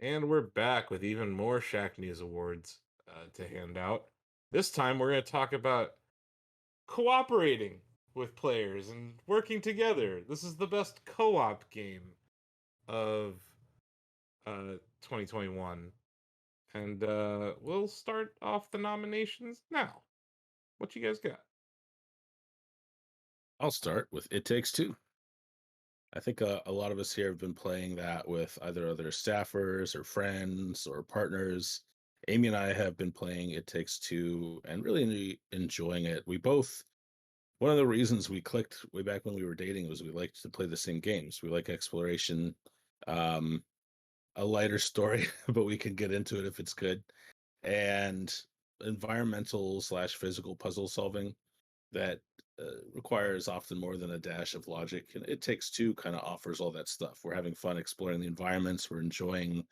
And we're back with even more Shacknews awards to hand out. This time we're going to talk about cooperating with players and working together. This is the best co-op game of 2021. And we'll start off the nominations now. What you guys got? I'll start with It Takes Two. I think a lot of us here have been playing that with either other staffers or friends or partners. Amy and I have been playing It Takes Two and really enjoying it. One of the reasons we clicked way back when we were dating was we liked to play the same games. We like exploration, um, a lighter story, but we can get into it if it's good, and environmental slash physical puzzle solving that requires often more than a dash of logic. And It Takes Two kind of offers all that stuff. We're having fun exploring the environments. We're enjoying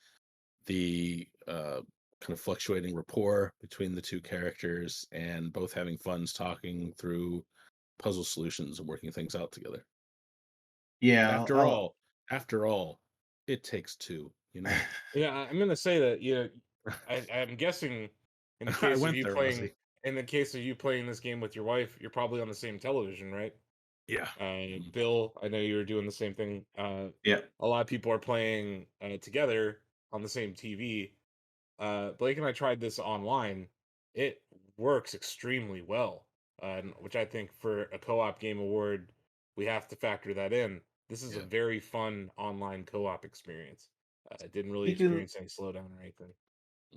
the kind of fluctuating rapport between the two characters, and both having fun talking through puzzle solutions and working things out together. Yeah, After all, after all, it takes two. You know, Yeah, I'm going to say that I'm guessing in the I case of went you there, playing Ozzy. in the case of you playing this game with your wife, you're probably on the same television, right? Yeah. Mhm. Bill, I know you were doing the same thing. yeah, A lot of people are playing together on the same TV. Blake and I tried this online. It works extremely well, which I think for a co-op game award, we have to factor that in. This is a Yeah. very fun online co-op experience. I didn't really Speaking experience any slowdown or anything.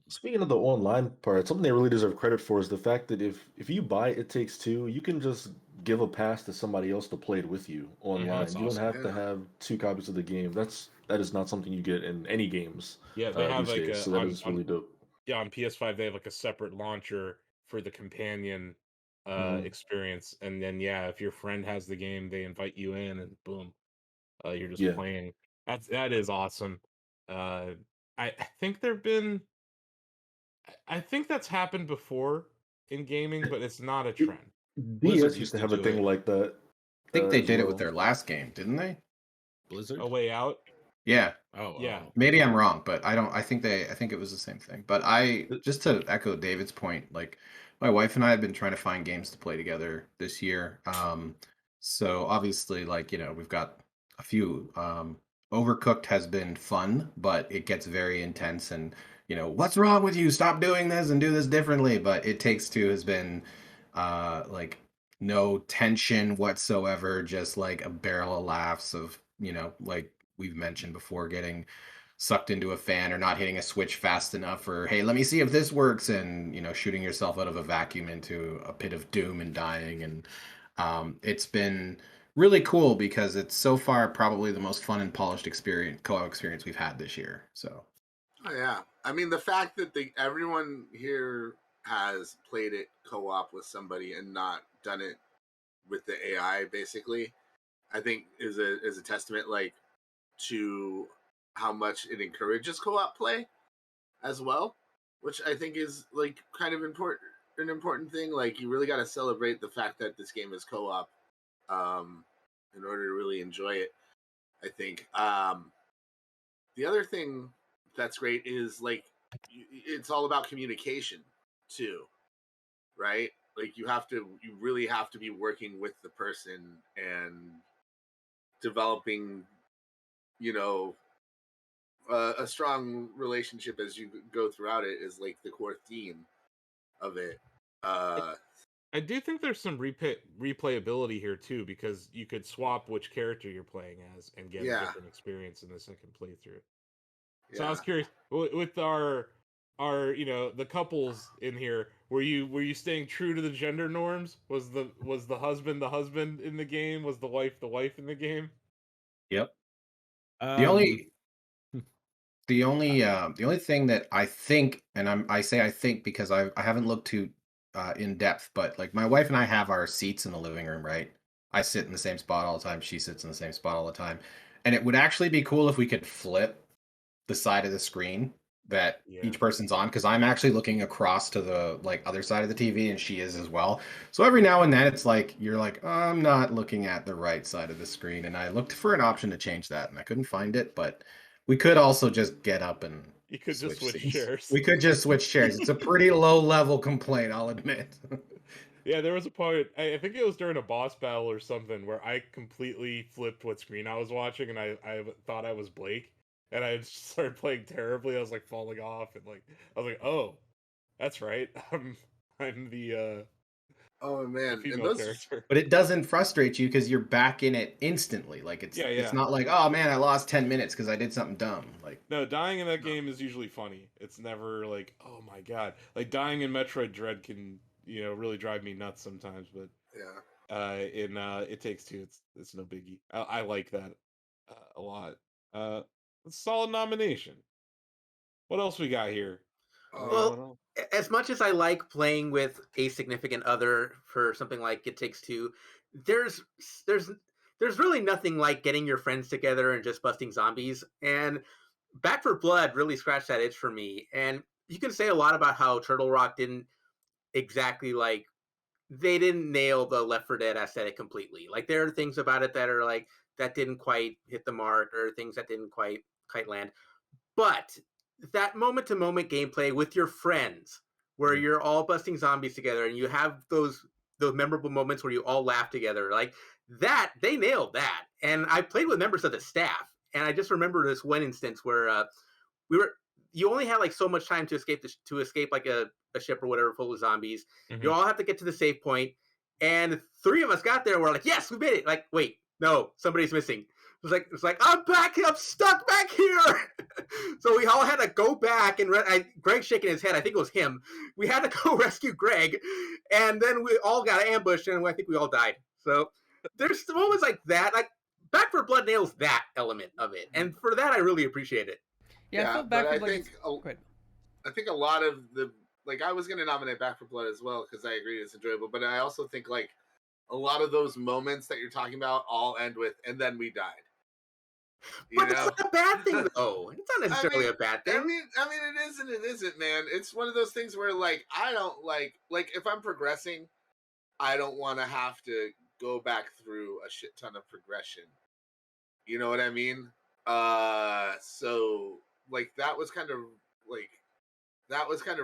speaking of the online part, something they really deserve credit for is the fact that if you buy It Takes Two, you can just give a pass to somebody else to play it with you Yeah, that's online. You don't awesome. have to Yeah. have two copies of the game. That is not something you get in any games Yeah, they have these like days. a So that is really dope. on PS5 they have like a separate launcher for the companion Mhm. experience, and then yeah, if your friend has the game, they invite you in, and boom, you're just Yeah. playing. That is awesome. Uh, I think there've been I think that's happened before in gaming, but it's not a It- trend. Blizzard DS used used to to have a do thing it. like that I think they as did it with well. their last game, didn't they? A Blizzard? way out. Yeah, Oh, Yeah. oh. maybe I'm wrong, but I don't. I think it was the same thing. But just to echo David's point, like my wife and I have been trying to find games to play together this year. So obviously, like we've got a few. Overcooked has been fun, but it gets very intense, and what's wrong with you? Stop doing this and do this differently. But It Takes Two has been, like no tension whatsoever, just like a barrel of laughs of like we've mentioned before, getting sucked into a fan or not hitting a switch fast enough, or hey, let me see if this works, and shooting yourself out of a vacuum into a pit of doom and dying. And it's been really cool because it's so far probably the most fun and polished experience co-op experience we've had this year. So Oh yeah. I mean, the fact that everyone here has played it co-op with somebody and not done it with the AI, basically, I think is a testament, like, to how much it encourages co-op play as well, which I think is like kind of important, an important thing. Like, you really got to celebrate the fact that this game is co-op, um, in order to really enjoy it. I think. The other thing that's great is, like, it's all about communication too, right? Like, you really have to be working with the person and developing, you know, a strong relationship as you go throughout it is like the core theme of it. Uh, I do think there's some replayability here too, because you could swap which character you're playing as and get a yeah, different experience in the second playthrough. So I was yeah. curious with our the couples in here. Were you staying true to the gender norms? Was the husband in the game? Was the wife in the game? yep. The Um, only the only thing that I think, and I say I think because I haven't looked too in depth, but like my wife and I have our seats in the living room, right? I sit in the same spot all the time. She sits in the same spot all the time, and it would actually be cool if we could flip the side of the screen that Yeah. each person's on, because I'm actually looking across to the like other side of the TV and she is as well. So every now and then it's like you're like, I'm not looking at the right side of the screen, and I looked for an option to change that and I couldn't find it, but we could also just get up and You could just switch seats. chairs. We could just switch chairs. It's a pretty low level complaint, I'll admit. Yeah, there was a point. I think it was during a boss battle or something where I completely flipped what screen I was watching, and I thought I was Blake, and I just started playing terribly. I was like falling off, and like I was like, oh, that's right. I'm Oh the man, and female those character. But it doesn't frustrate you because you're back in it instantly. Like it's Yeah. not like, oh man, I lost 10 minutes because I did something dumb. Like No, dying in that game is usually funny. It's never like, oh my god. Like dying in Metroid Dread can, really drive me nuts sometimes, but yeah. in It Takes Two, it's no biggie. I like that a lot. It's a solid nomination. What else we got here? Uh, Anyone else? As much as I like playing with a significant other for something like It Takes Two, there's there's there's really nothing like getting your friends together and just busting zombies. And Back for Blood really scratched that itch for me. And you can say a lot about how Turtle Rock didn't exactly they didn't nail the Left 4 Dead aesthetic completely. Like there are things about it that are like that didn't quite hit the mark, or things that didn't quite land. But that moment to moment gameplay with your friends, where you're all busting zombies together and you have those memorable moments where you all laugh together, like that, they nailed that. And I played with members of the staff, and I just remember this one instance where we were you only had like so much time to escape like a ship or whatever full of zombies. You all have to get to the save point, and three of us got there. We're like, yes, we made it. Like, wait, no, somebody's missing. It's like I'm back. I'm stuck back here. So we all had to go back, and Greg's shaking his head. I think it was him. We had to go rescue Greg, and then we all got ambushed, and I think we all died. So there's moments like that. Like Back for Blood nails that element of it, and for that I really appreciate it. Yeah, I feel Back but for Blood. I think a lot of the I was going to nominate Back for Blood as well because I agree it's enjoyable, but I also think like a lot of those moments that you're talking about all end with "and then we died." But it's not a bad thing, though. It's not necessarily a bad thing. I mean, it is and it isn't, man. It's one of those things where like I don't like if I'm progressing, I don't want to have to go back through a shit ton of progression. You know what I mean? So like that was kind of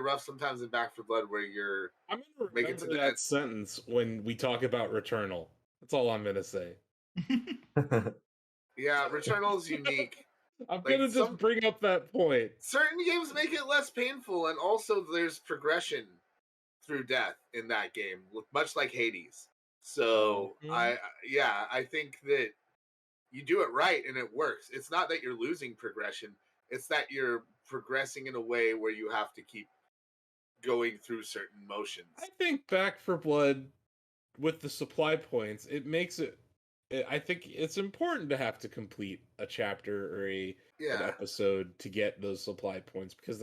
rough sometimes in Back for Blood where you're I'm gonna making remember that sentence when we talk about Returnal. That's all I'm gonna say. yeah, Returnal is unique. I'm gonna just bring up that point. Certain games make it less painful, and also there's progression through death in that game, much like Hades. So I think that you do it right and it works. It's not that you're losing progression; it's that you're progressing in a way where you have to keep going through certain motions. I think Back for Blood, with the supply points, it makes it. I think it's important to have to complete a chapter or an episode to get those supply points, because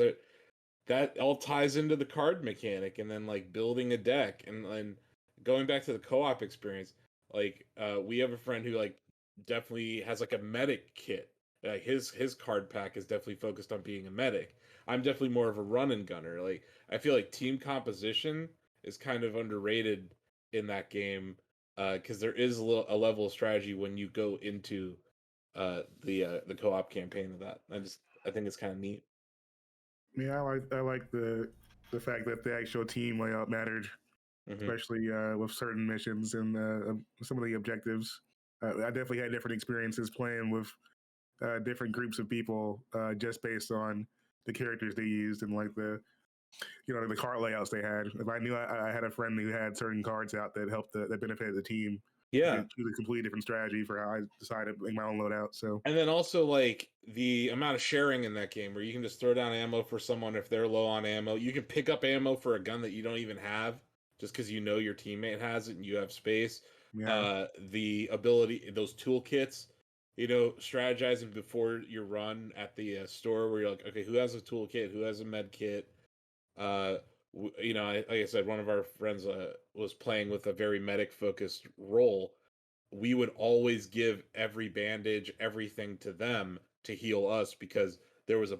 that all ties into the card mechanic, and then like building a deck, and going back to the co-op experience. Like we have a friend who like definitely has like a medic kit. Like his card pack is definitely focused on being a medic. I'm definitely more of a run and gunner. Like I feel like team composition is kind of underrated in that game, because there is a level of strategy when you go into the co-op campaign of that. I think it's kind of neat. Yeah, I like the fact that the actual team layout mattered, especially with certain missions and some of the objectives. I definitely had different experiences playing with different groups of people just based on the characters they used and like the card layouts they had. If I knew I had a friend who had certain cards out that helped that benefited the team, yeah, it was a completely different strategy for how I decided to make my own loadout. So, and then also like the amount of sharing in that game, where you can just throw down ammo for someone if they're low on ammo. You can pick up ammo for a gun that you don't even have, just because you know your teammate has it and you have space. Yeah. The ability, those toolkits, strategizing before your run at the store, where you're like, okay, who has a toolkit, who has a med kit. Like I said, one of our friends was playing with a very medic focused role. We would always give every bandage, everything to them to heal us, because there was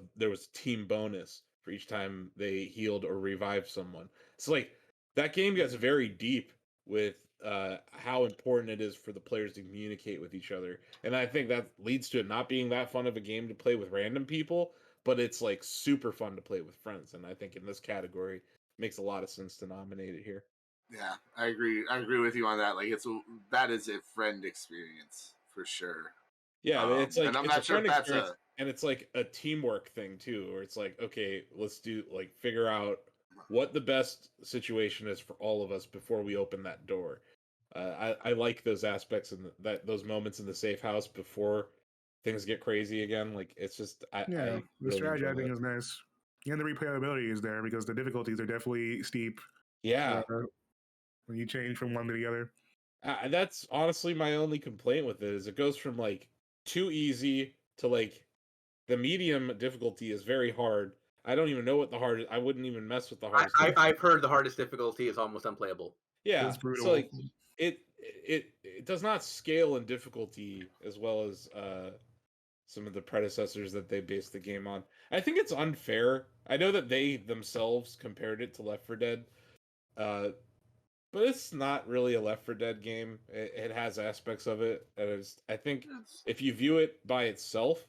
a team bonus for each time they healed or revived someone. So like that game gets very deep with how important it is for the players to communicate with each other, and I think that leads to it not being that fun of a game to play with random people, but it's like super fun to play with friends. And I think in this category, it makes a lot of sense to nominate it here. Yeah, I agree. I agree with you on that. Like, that is a friend experience for sure. Yeah, it's like and I'm it's a not sure friend if that's experience, and it's like a teamwork thing too, where it's like, okay, let's do like figure out what the best situation is for all of us before we open that door. I like those aspects and those moments in the safe house before things get crazy again. Like it's just Yeah, I the really strategy I enjoy think that. is nice, and the replayability is there because the difficulties are definitely steep Yeah, when you change from one to the other. that's honestly my only complaint with it is it goes from like too easy to like the medium difficulty is very hard. I don't even know what the hardest. I wouldn't even mess with the hardest I've difficulty. heard the hardest difficulty is almost unplayable. Yeah, It's brutal. so like it does not scale in difficulty as well as some of the predecessors that they based the game on. I think it's unfair. I know that they themselves compared it to Left 4 Dead, uh, but it's not really a Left 4 Dead game. It has aspects of it. I think if you view it by itself,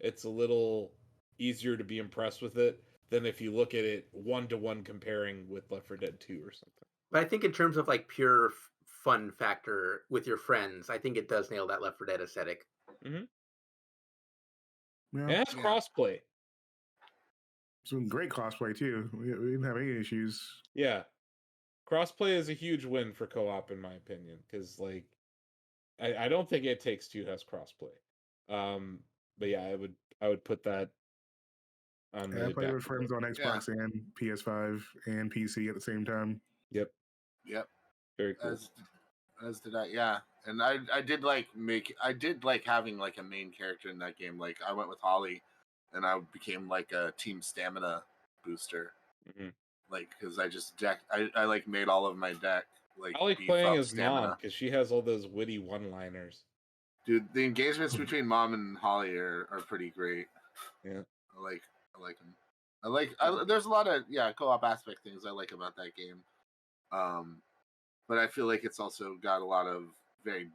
it's a little easier to be impressed with it than if you look at it one to one comparing with Left 4 Dead 2 or something. But I think in terms of like pure fun factor with your friends, I think it does nail that Left 4 Dead aesthetic. Mm-hmm. Yeah, It has crossplay. some great cosplay too. We didn't have any issues. Yeah, crossplay is a huge win for co-op in my opinion because like I don't think It Takes Two has crossplay. But yeah, I would put that on Yeah, I the played back with of the friends list. on Xbox and PS5 and PC at the same time. Yep, Yep. very cool. As did I. Yeah, and I did like having like a main character in that game. Like I went with Holly, and I became like a team stamina booster. Mm-hmm. Like because I like made all of my deck like I like beef playing up as Mom stamina. because she has all those witty one-liners. Dude, the engagements between Mom and Holly are pretty great. Yeah, I like them. There's a lot of co-op aspect things I like about that game. But I feel like it's also got a lot of very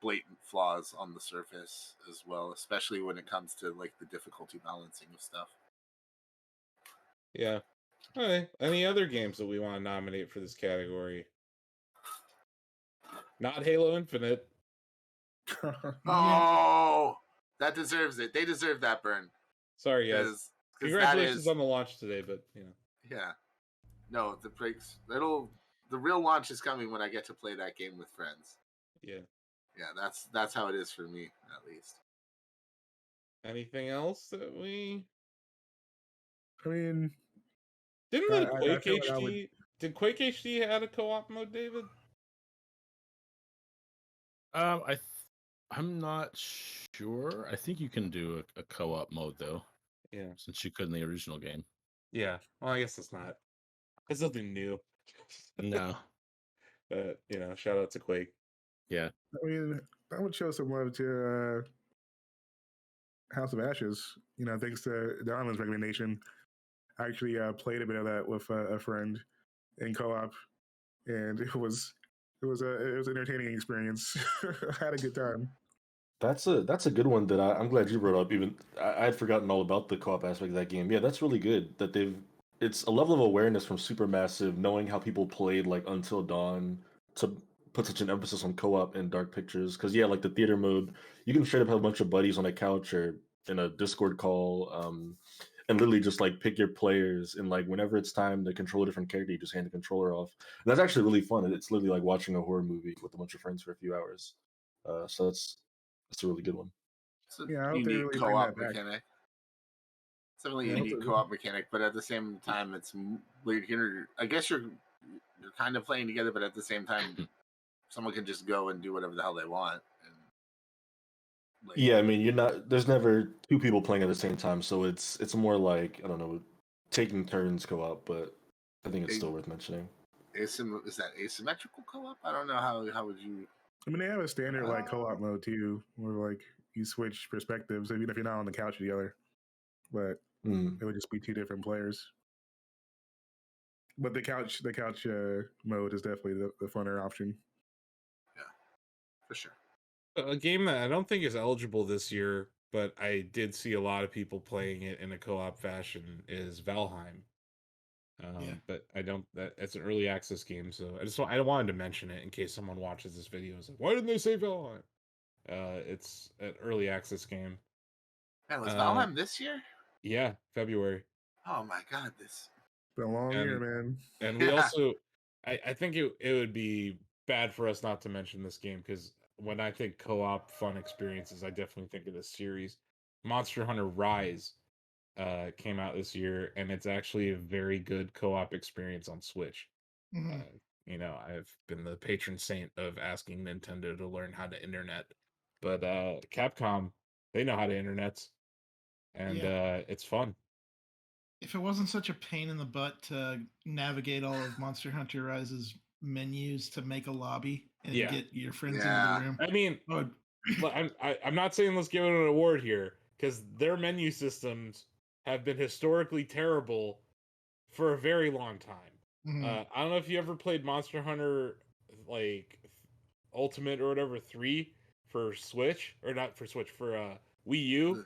blatant flaws on the surface as well, especially when it comes to like the difficulty balancing of stuff. yeah. Okay. Any other games that we want to nominate for this category? Not Halo Infinite. Oh, that deserves it. They deserve that burn. Sorry, guys. Because Congratulations on the launch today, but you know. Yeah. No, the breaks. The real launch is coming when I get to play that game with friends. Yeah. Yeah, that's how it is for me, at least. Anything else that we? I mean, Didn't like I Quake feel like I HD? would- Did Quake HD add a co-op mode, David? I'm not sure. I think you can do a co-op mode though. Yeah. Since you could in the original game. Yeah. Well, I guess it's not. It's nothing new. No. But you know, shout out to Quake. Yeah. I mean, I would show some love to House of Ashes. You know, thanks to Donovan's recommendation. I actually played a bit of that with a friend in co-op, and it was an entertaining experience. I had a good time. That's a good one that I'm glad you brought up. Even I had forgotten all about the co-op aspect of that game. Yeah, that's really good that it's a level of awareness from Supermassive, knowing how people played like Until Dawn to put such an emphasis on co-op and Dark Pictures. Because yeah, like the theater mode, you can straight up have a bunch of buddies on a couch or in a Discord call, and literally just like pick your players, and like whenever it's time to control a different character, you just hand the controller off. And that's actually really fun. It's literally like watching a horror movie with a bunch of friends for a few hours. So that's a really good one. It's a Yeah, I hope they unique really bring co-op that back. mechanic. It's definitely Yeah, a I hope unique they- co-op mechanic, but at the same time, it's like I guess you're kind of playing together, but at the same time, someone can just go and do whatever the hell they want. And, like, Yeah, I mean, there's never two people playing at the same time, so it's more like, I don't know, taking turns co-op, but I think it's still worth mentioning. is that asymmetrical co-op? I don't know how would you. I mean, they have a standard like co-op mode too, where like you switch perspectives, even if you're not on the couch together. but Mm. it would just be two different players. But the couch mode is definitely the funner option. Yeah, for sure. A game that I don't think is eligible this year, but I did see a lot of people playing it in a co-op fashion is Valheim. But I don't. It's an early access game, so I wanted to mention it in case someone watches this video. It's like, why didn't they say Valheim? It's an early access game. Man, was Valheim this year? Yeah, February. Oh my god, this. It's been a long year, man. And we also, I think it would be bad for us not to mention this game because when I think co-op fun experiences, I definitely think of this series. Monster Hunter Rise came out this year, and it's actually a very good co-op experience on Switch. I've been the patron saint of asking Nintendo to learn how to internet, but Capcom, they know how to internet, and it's fun. If it wasn't such a pain in the butt to navigate all of Monster Hunter Rise's menus to make a lobby and get your friends into the room, I mean, I'm not saying let's give it an award here because their menu systems have been historically terrible for a very long time. I don't know if you ever played Monster Hunter like Ultimate or whatever 3 for Switch, or not for Switch, for Wii U.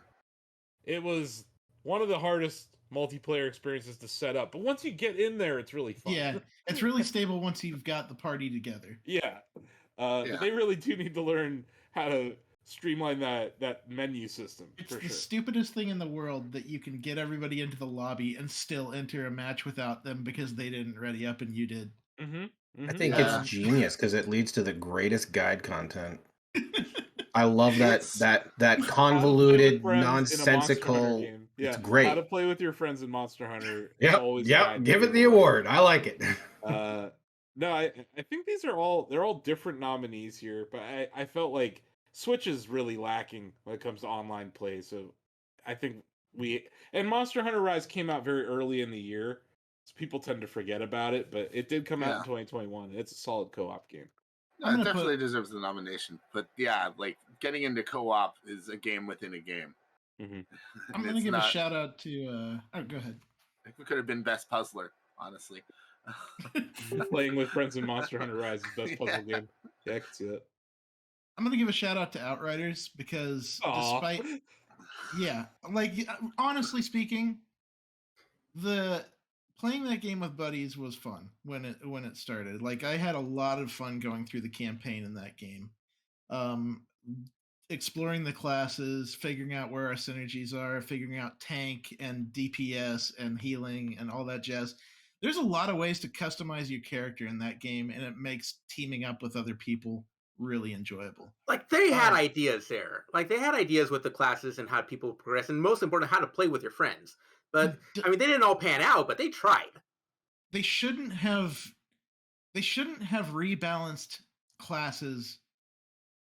It was one of the hardest multiplayer experiences to set up, but once you get in there, it's really fun. Yeah, it's really stable once you've got the party together. But they really do need to learn how to streamline that menu system. It's the stupidest thing in the world that you can get everybody into the lobby and still enter a match without them because they didn't ready up and you did. I think it's genius because it leads to the greatest guide content. I love that convoluted, nonsensical. It's great. How to play with your friends in Monster Hunter. Yep. Give it the award. I like it. No, I think they're all different nominees here, but I felt like Switch is really lacking when it comes to online play. So I think and Monster Hunter Rise came out very early in the year, so people tend to forget about it. But it did come out in 2021. It's a solid co-op game. No, it definitely deserves the nomination. But yeah, like getting into co-op is a game within a game. I'm going to give a shout out to. Go ahead. I think we could have been best puzzler, honestly. Playing with friends in Monster Hunter Rise is best puzzle game. Yeah, I can see that. I'm going to give a shout out to Outriders because despite. Yeah, like honestly speaking, playing that game with buddies was fun when it started. Like I had a lot of fun going through the campaign in that game. Exploring the classes, figuring out where our synergies are, figuring out tank and DPS and healing and all that jazz. There's a lot of ways to customize your character in that game, and it makes teaming up with other people really enjoyable. Like they had ideas there. Like they had ideas with the classes and how people progress, and most important, how to play with your friends. But I mean, they didn't all pan out, but they tried. They shouldn't have rebalanced classes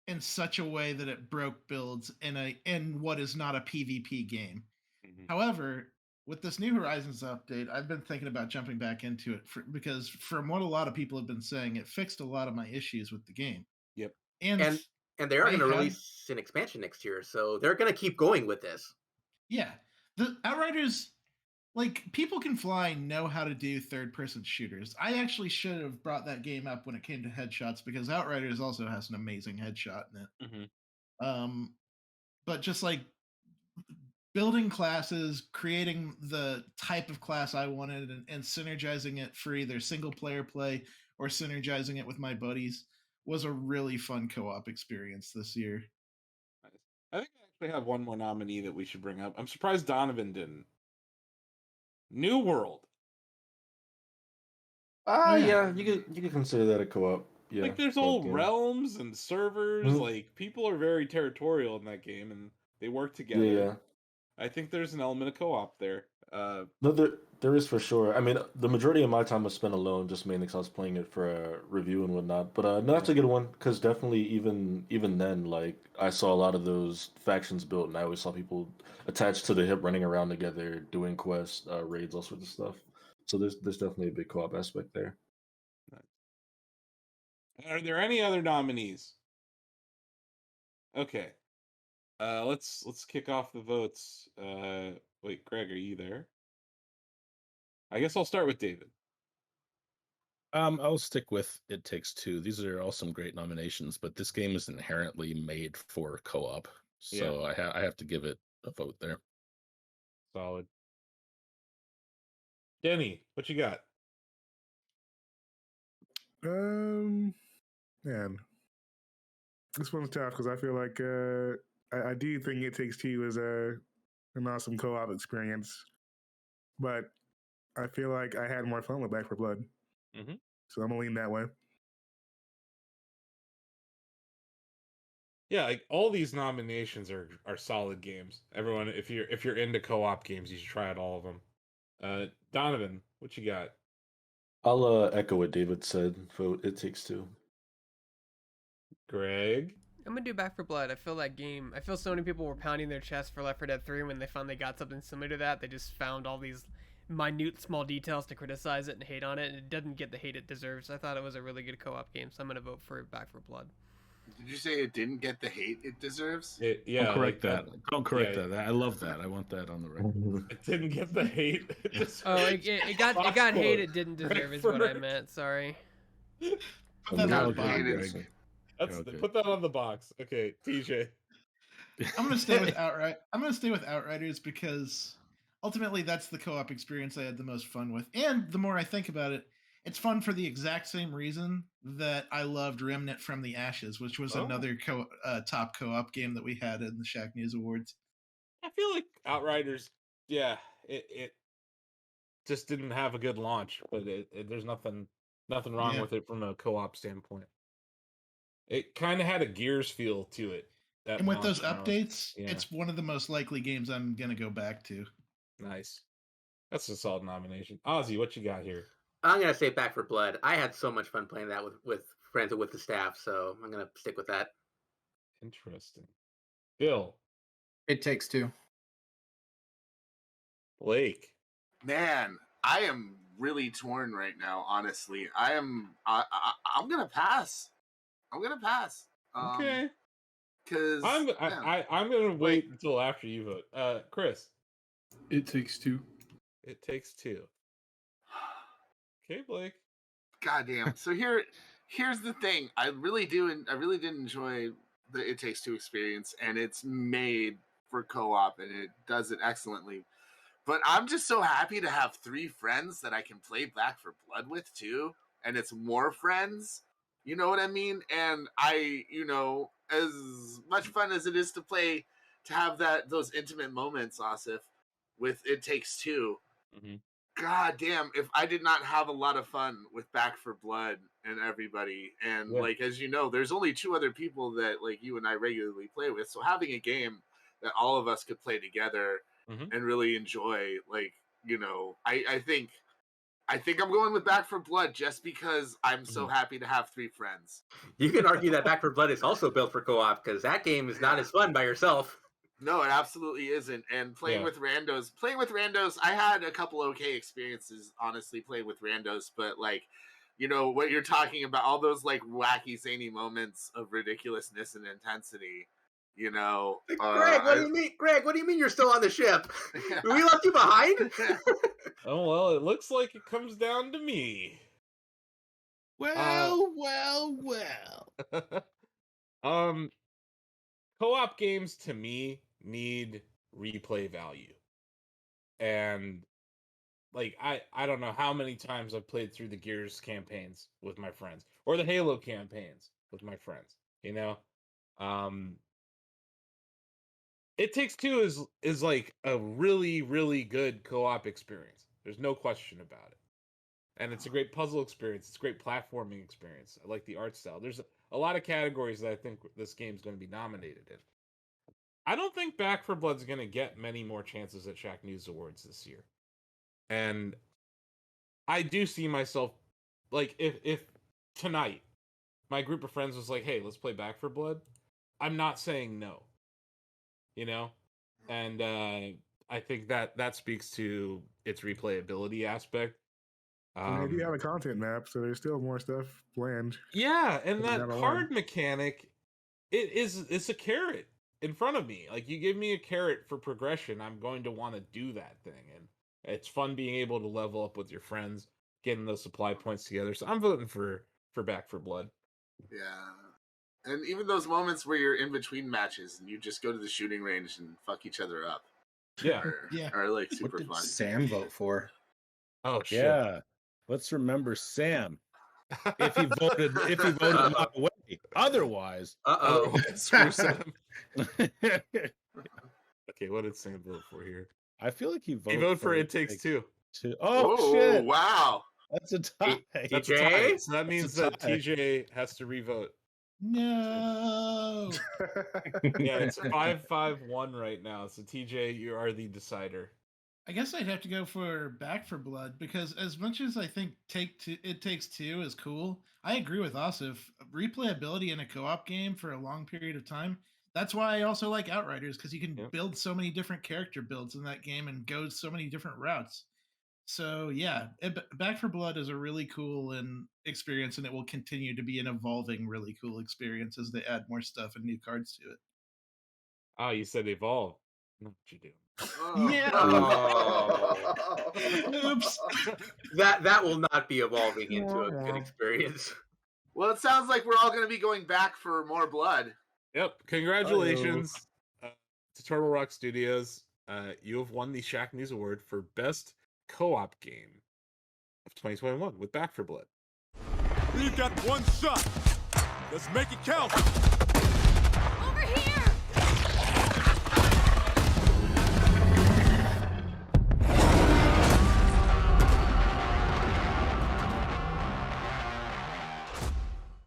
in such a way that it broke builds in what is not a PvP game. However, with this New Horizons update, I've been thinking about jumping back into it because from what a lot of people have been saying, it fixed a lot of my issues with the game. Yep. And they are going to release an expansion next year, so they're going to keep going with this. Yeah. The Outriders, like, people can fly know how to do third-person shooters. I actually should have brought that game up when it came to headshots because Outriders also has an amazing headshot in it. But just like building classes, creating the type of class I wanted, and synergizing it for either single-player play or synergizing it with my buddies was a really fun co-op experience this year. I think I actually have one more nominee that we should bring up. I'm surprised Donovan didn't. New World. Yeah, you could consider that a co-op. Yeah, like there's whole realms and servers. Like people are very territorial in that game, and they work together. Yeah. I think there's an element of co-op there. No, there is for sure. I mean, the majority of my time was spent alone, just mainly because I was playing it for a review and whatnot. But no, that's a good one because definitely even then, like I saw a lot of those factions built, and I always saw people attached to the hip, running around together, doing quests, raids, all sorts of stuff. So there's definitely a big co-op aspect there. Are there any other nominees? Okay. Let's kick off the votes. Wait, Greg, are you there? I guess I'll start with David. I'll stick with It Takes Two. These are all some great nominations, but this game is inherently made for co-op, so I have to give it a vote there. Solid. Denny, what you got? Man, this one's tough because I feel like I do think It Takes Two is an awesome co-op experience, but I feel like I had more fun with Back for Blood, so I'm gonna lean that way. Yeah, like all these nominations are solid games. Everyone, if you're into co-op games, you should try out all of them. Donovan, what you got? I'll echo what David said. Vote It Takes Two. Greg? I'm gonna do Back for Blood. I feel that game. I feel so many people were pounding their chest for Left 4 Dead 3 when they finally got something similar to that. They just found all these minute, small details to criticize it and hate on it, and it doesn't get the hate it deserves. I thought it was a really good co-op game, so I'm gonna vote for Back for Blood. Did you say it didn't get the hate it deserves? Yeah, Don't correct that. Don't correct that. I love that. I want that on the record. It didn't get the hate. It got hate it didn't deserve is what I meant. Sorry. Put that on the box. Put that on the box. Okay, TJ. I'm gonna stay with Outright. I'm gonna stay with Outriders because ultimately that's the co-op experience I had the most fun with. And the more I think about it, it's fun for the exact same reason that I loved Remnant from the Ashes, which was another top co-op game that we had in the Shacknews Awards. I feel like Outriders, it just didn't have a good launch, but there's nothing wrong with it from a co-op standpoint. It kind of had a Gears feel to it. And with those updates, it's one of the most likely games I'm going to go back to. Nice. That's a solid nomination. Ozzy, what you got here? I'm going to say Back for Blood. I had so much fun playing that with friends and with the staff, so I'm going to stick with that. Interesting. Bill? It Takes Two. Blake? Man, I am really torn right now, honestly. I'm going to pass. Okay. Because I'm going to wait until after you vote. Chris? It Takes Two. It Takes Two. Okay, Blake. Goddamn. So here's the thing. I really did enjoy the It Takes Two experience, and it's made for co-op, and it does it excellently. But I'm just so happy to have 3 friends that I can play Back for Blood with too, and it's more friends. You know what I mean? And as much fun as it is to play, to have those intimate moments, Asif, with It Takes Two. God damn, if I did not have a lot of fun with Back for Blood and everybody, and as you know, there's only 2 other people that you and I regularly play with, so having a game that all of us could play together and really enjoy, I think I'm going with Back for Blood just because I'm so happy to have 3 friends. You can argue that Back for Blood is also built for co-op because that game is not as fun by yourself. No, it absolutely isn't. And playing with randos, I had a couple okay experiences, honestly, playing with randos. But what you're talking about, all those wacky, zany moments of ridiculousness and intensity. Greg, what do you mean? Greg, what do you mean you're still on the ship? We left you behind? Oh well, it looks like it comes down to me. Well. Co-op games to me need replay value. And I don't know how many times I've played through the Gears campaigns with my friends or the Halo campaigns with my friends, It Takes Two is like a really, really good co-op experience. There's no question about it. And it's a great puzzle experience. It's a great platforming experience. I like the art style. There's a lot of categories that I think this game's going to be nominated in. I don't think Back for Blood's going to get many more chances at Shacknews Awards this year. And I do see myself, if tonight my group of friends was like, hey, let's play Back for Blood, I'm not saying no. And I think that speaks to its replayability aspect. They do have a content map, so there's still more stuff planned. Yeah, and that card mechanic, it's a carrot. in front of me. Like, you give me a carrot for progression, I'm going to want to do that thing. And it's fun being able to level up with your friends, getting those supply points together. So I'm voting for Back for Blood. Yeah. And even those moments where you're in between matches and you just go to the shooting range and fuck each other up. Yeah. Are like What super did fun. Sam vote for? Oh shit. Yeah. Let's remember Sam. If he voted my way. Otherwise. Screw Sam. Okay, what did Sam vote for here? I feel like he voted for It Takes Two. Oh, Whoa, shit. wow. That's a tie. That's a tie. So that means that TJ has to revote. No. Yeah, it's 5-5-1 right now. So TJ, you are the decider. I guess I'd have to go for Back for Blood because as much as I think It Takes Two is cool, I agree with Asif. Replayability in a co-op game for a long period of time. That's why I also like Outriders, because you can build so many different character builds in that game and go so many different routes. So yeah, Back for Blood is a really cool experience, and it will continue to be an evolving, really cool experience as they add more stuff and new cards to it. Oh, you said evolve. Not what you do. Yeah. Oops. That will not be evolving into a good experience. Well, it sounds like we're all going to be going back for more blood. Yep. Congratulations to Turtle Rock Studios. You have won the Shacknews Award for Best Co-op Game of 2021 with Back for Blood. We've got one shot. Let's make it count.